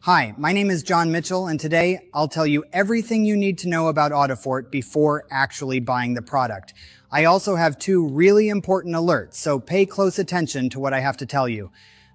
Hi, my name is John Mitchell, and today I'll tell you everything you need to know about Audifort before actually buying the product. I also have two really important alerts, so pay close attention to what I have to tell you.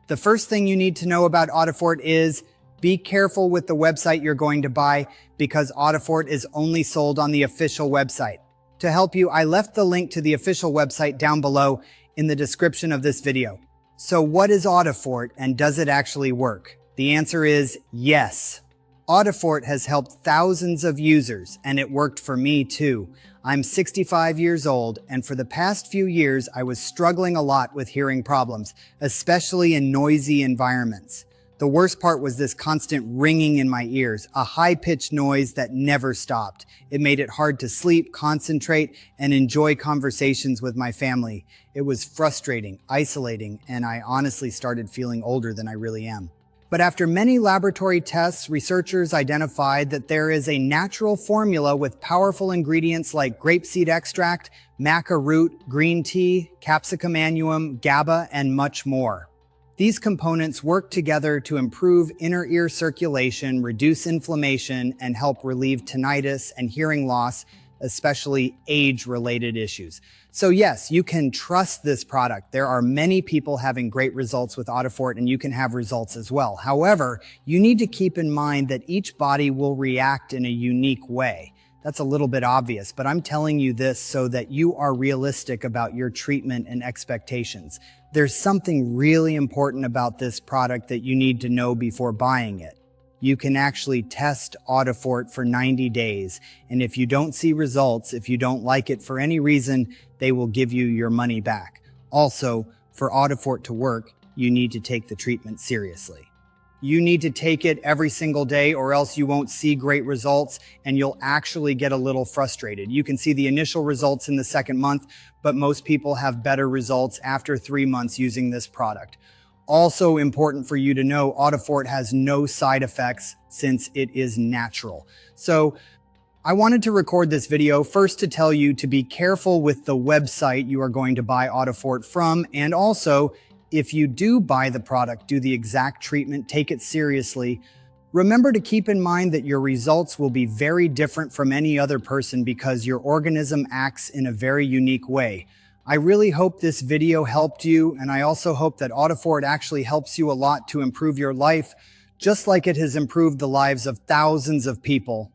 The first thing you need to know about Audifort is be careful with the website you're going to buy because Audifort is only sold on the official website. To help you, I left the link to the official website down below in the description of this video. So what is Audifort and does it actually work? The answer is yes. Audifort has helped thousands of users, and it worked for me too. I'm 65 years old, and for the past few years, I was struggling a lot with hearing problems, especially in noisy environments. The worst part was this constant ringing in my ears, a high-pitched noise that never stopped. It made it hard to sleep, concentrate, and enjoy conversations with my family. It was frustrating, isolating, and I honestly started feeling older than I really am. But after many laboratory tests, researchers identified that there is a natural formula with powerful ingredients like grapeseed extract, maca root, green tea, capsicum annuum, GABA, and much more. These components work together to improve inner ear circulation, reduce inflammation, and help relieve tinnitus and hearing loss, especially age-related issues. So yes, you can trust this product. There are many people having great results with Audifort, and you can have results as well. However, you need to keep in mind that each body will react in a unique way. That's a little bit obvious, but I'm telling you this so that you are realistic about your treatment and expectations. There's something really important about this product that you need to know before buying it. You can actually test Audifort for 90 days, and if you don't see results, if you don't like it for any reason, they will give you your money back. Also, for Audifort to work, you need to take the treatment seriously. You need to take it every single day or else you won't see great results and you'll actually get a little frustrated. You can see the initial results in the second month, but most people have better results after 3 months using this product. Also important for you to know, Audifort has no side effects since it is natural. So I wanted to record this video first to tell you to be careful with the website you are going to buy Audifort from, and also if you do buy the product, do the exact treatment, take it seriously. Remember to keep in mind that your results will be very different from any other person because your organism acts in a very unique way. I really hope this video helped you, and I also hope that Audifort actually helps you a lot to improve your life, just like it has improved the lives of thousands of people.